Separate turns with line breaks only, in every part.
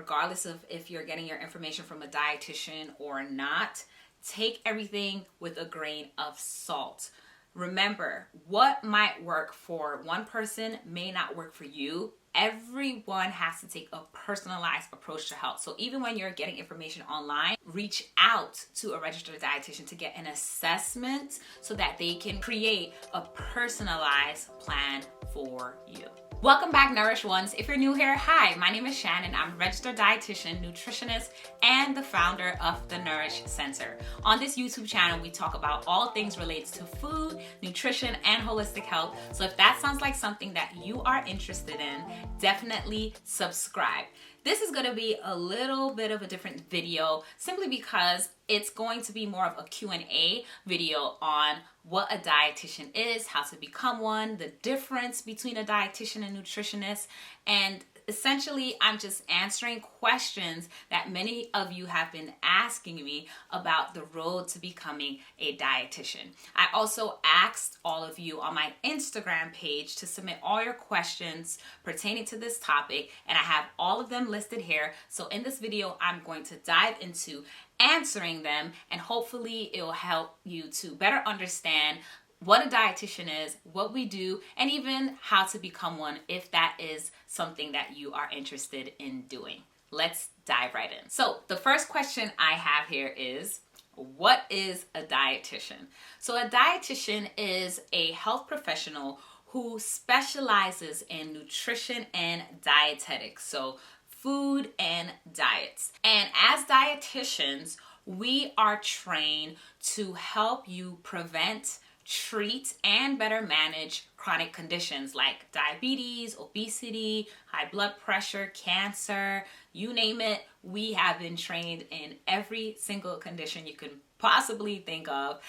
regardless of if you're getting your information from a dietitian or not, take everything with a grain of salt. Remember, what might work for one person may not work for you. Everyone has to take a personalized approach to health. So even when you're getting information online, reach out to a registered dietitian to get an assessment so that they can create a personalized plan for you. Welcome back, Nourished Ones. If you're new here, hi, my name is Shannon. I'm a registered dietitian, nutritionist, and the founder of the Nourish Center. On this YouTube channel, we talk about all things related to food, nutrition, and holistic health. So if that sounds like something that you are interested in, definitely subscribe. This is going to be a little bit of a different video simply because it's going to be more of a Q&A video on what a dietitian is, how to become one, the difference between a dietitian and nutritionist, and essentially I'm just answering questions that many of you have been asking me about the road to becoming a dietitian. I also asked all of you on my Instagram page to submit all your questions pertaining to this topic, and I have all of them listed here. So in this video, I'm going to dive into answering them, and hopefully it will help you to better understand what a dietitian is, what we do, and even how to become one if that is something that you are interested in doing. Let's dive right in. So the first question I have here is, what is a dietitian? So a dietitian is a health professional who specializes in nutrition and dietetics, so food and diets. And as dietitians, we are trained to help you prevent, treat, and better manage chronic conditions like diabetes, obesity, high blood pressure, cancer, you name it. We have been trained in every single condition you can possibly think of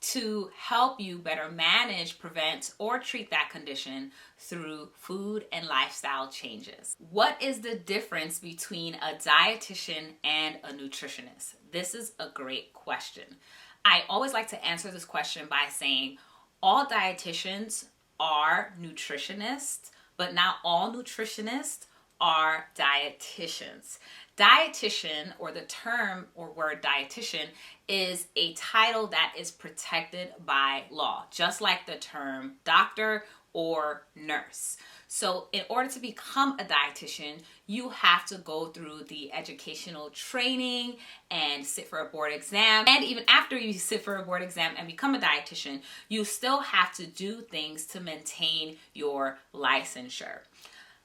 to help you better manage, prevent, or treat that condition through food and lifestyle changes. What is the difference between a dietitian and a nutritionist? This is a great question. I always like to answer this question by saying all dietitians are nutritionists, but not all nutritionists are dietitians. Dietitian, or the term or word dietitian, is a title that is protected by law, just like the term doctor or nurse. So in order to become a dietitian, you have to go through the educational training and sit for a board exam. And even after you sit for a board exam and become a dietitian, you still have to do things to maintain your licensure.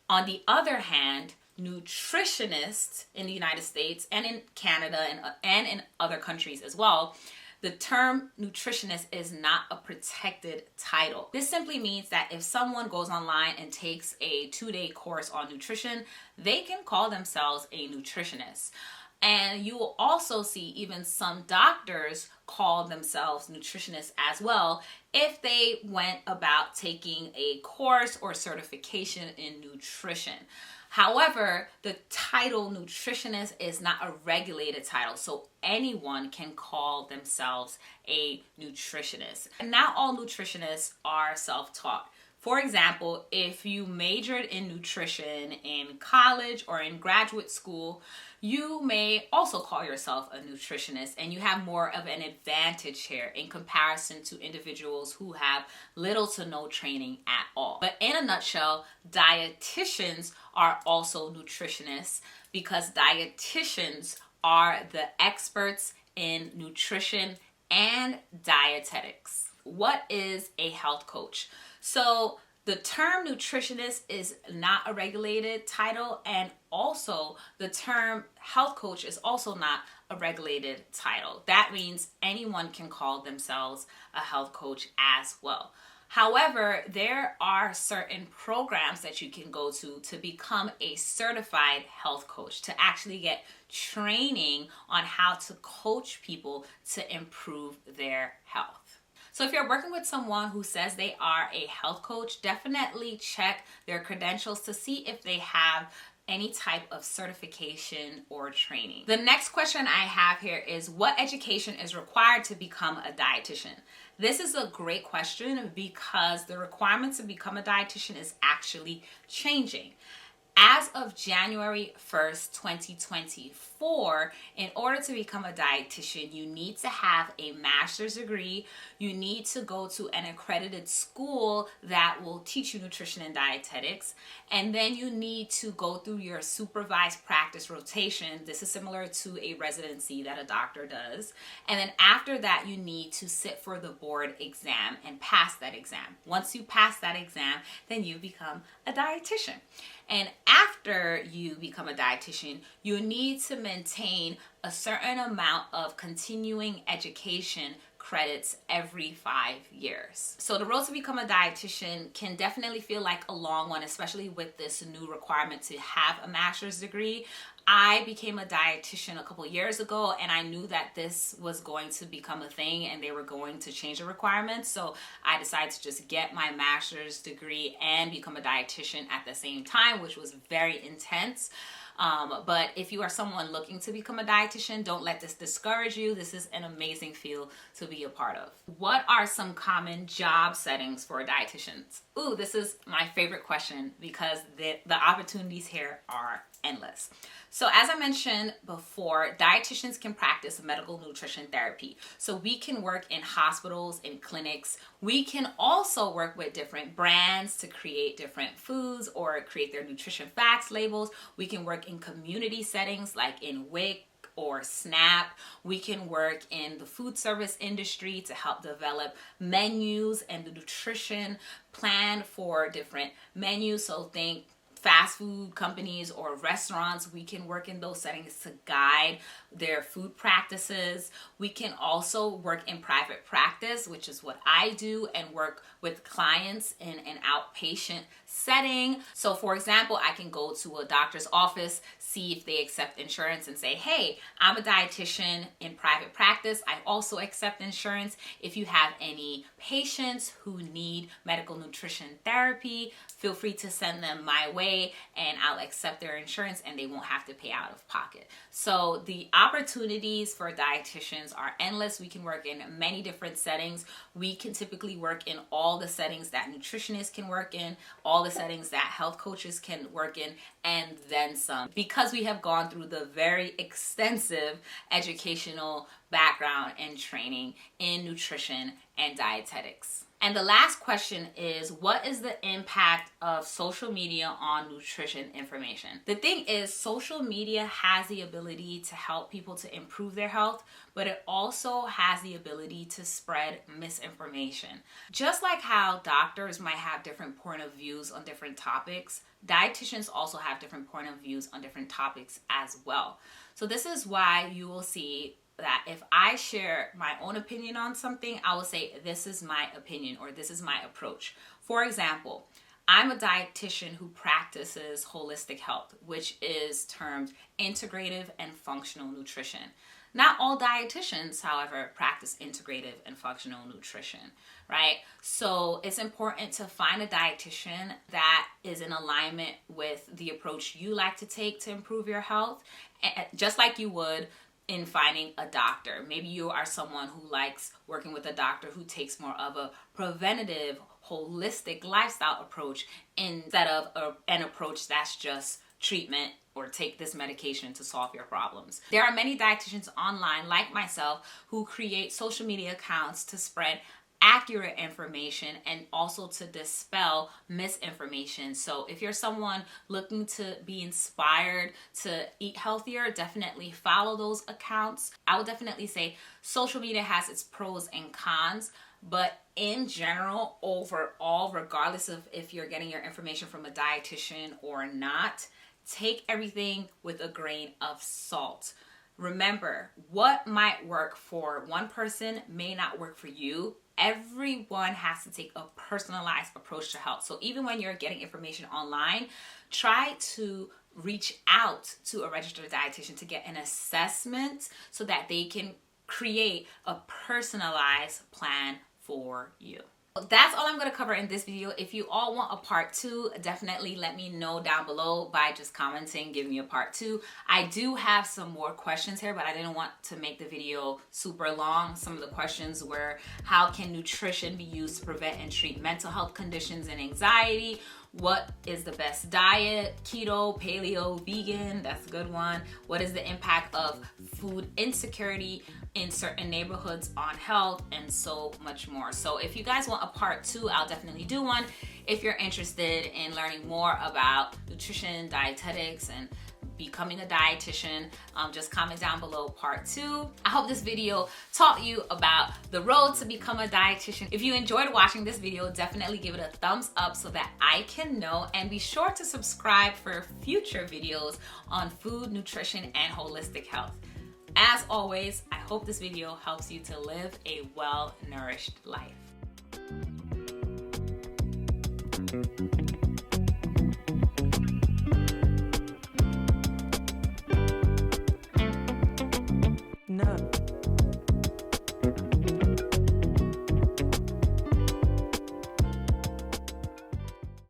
On the other hand, nutritionists in the United States and in Canada and in other countries as well, the term nutritionist is not a protected title. This simply means that if someone goes online and takes a 2-day course on nutrition, they can call themselves a nutritionist. And you will also see even some doctors call themselves nutritionists as well if they went about taking a course or certification in nutrition. However, the title nutritionist is not a regulated title, so anyone can call themselves a nutritionist. And not all nutritionists are self-taught. For example, if you majored in nutrition in college or in graduate school, you may also call yourself a nutritionist, and you have more of an advantage here in comparison to individuals who have little to no training at all. But in a nutshell, dietitians are also nutritionists because dietitians are the experts in nutrition and dietetics. What is a health coach? So the term nutritionist is not a regulated title, and also the term health coach is also not a regulated title. That means anyone can call themselves a health coach as well. However, there are certain programs that you can go to become a certified health coach, to actually get training on how to coach people to improve their health. So if you're working with someone who says they are a health coach, definitely check their credentials to see if they have any type of certification or training. The next question I have here is, what education is required to become a dietitian? This is a great question because the requirements to become a dietitian is actually changing. As of January 1st, 2024, in order to become a dietitian, you need to have a master's degree. You need to go to an accredited school that will teach you nutrition and dietetics. And then you need to go through your supervised practice rotation. This is similar to a residency that a doctor does. And then after that, you need to sit for the board exam and pass that exam. Once you pass that exam, then you become a dietitian. And after you become a dietitian, you need to maintain a certain amount of continuing education credits every 5 years. So the road to become a dietitian can definitely feel like a long one, especially with this new requirement to have a master's degree. I became a dietitian a couple years ago, and I knew that this was going to become a thing and they were going to change the requirements. So I decided to just get my master's degree and become a dietitian at the same time, which was very intense. But if you are someone looking to become a dietitian, don't let this discourage you. This is an amazing field to be a part of. What are some common job settings for dietitians? Ooh, this is my favorite question because the opportunities here are endless. So as I mentioned before, dietitians can practice medical nutrition therapy. So we can work in hospitals, in clinics. We can also work with different brands to create different foods or create their nutrition facts labels. We can work in community settings like in WIC or SNAP. We can work in the food service industry to help develop menus and the nutrition plan for different menus. So think fast food companies or restaurants. We can work in those settings to guide their food practices. We can also work in private practice, which is what I do, and work with clients in an outpatient setting. So for example, I can go to a doctor's office, see if they accept insurance and say, hey, I'm a dietitian in private practice. I also accept insurance. If you have any patients who need medical nutrition therapy, feel free to send them my way and I'll accept their insurance and they won't have to pay out of pocket. So the opportunities for dietitians are endless. We can work in many different settings. We can typically work in all the settings that nutritionists can work in, all the settings that health coaches can work in, and then some, because we have gone through the very extensive educational background and training in nutrition and dietetics. And the last question is, what is the impact of social media on nutrition information? The thing is, social media has the ability to help people to improve their health, but it also has the ability to spread misinformation. Just like how doctors might have different point of views on different topics, dietitians also have different point of views on different topics as well. So this is why you will see that if I share my own opinion on something, I will say, this is my opinion or this is my approach. For example, I'm a dietitian who practices holistic health, which is termed integrative and functional nutrition. Not all dietitians, however, practice integrative and functional nutrition, right? So it's important to find a dietitian that is in alignment with the approach you like to take to improve your health, just like you would in finding a doctor. Maybe you are someone who likes working with a doctor who takes more of a preventative, holistic lifestyle approach instead of an approach that's just treatment or take this medication to solve your problems. There are many dietitians online like myself who create social media accounts to spread accurate information and also to dispel misinformation. So if you're someone looking to be inspired to eat healthier, definitely follow those accounts. I would definitely say social media has its pros and cons, but in general, overall, regardless of if you're getting your information from a dietitian or not, take everything with a grain of salt. Remember, what might work for one person may not work for you. Everyone has to take a personalized approach to health. So even when you're getting information online, try to reach out to a registered dietitian to get an assessment so that they can create a personalized plan for you. That's all I'm going to cover in this video. If you all want a part 2, definitely let me know down below by just commenting, giving me a part 2. I do have some more questions here, but I didn't want to make the video super long. Some of the questions were, how can nutrition be used to prevent and treat mental health conditions and anxiety? What is the best diet? Keto, paleo, vegan, that's a good one. What is the impact of food insecurity in certain neighborhoods on health, and so much more. So if you guys want a part 2, I'll definitely do one. If you're interested in learning more about nutrition, dietetics, and becoming a dietitian, just comment down below part 2. I hope this video taught you about the road to become a dietitian. If you enjoyed watching this video, definitely give it a thumbs up so that I can know, and be sure to subscribe for future videos on food, nutrition, and holistic health. As always, I hope this video helps you to live a well-nourished life.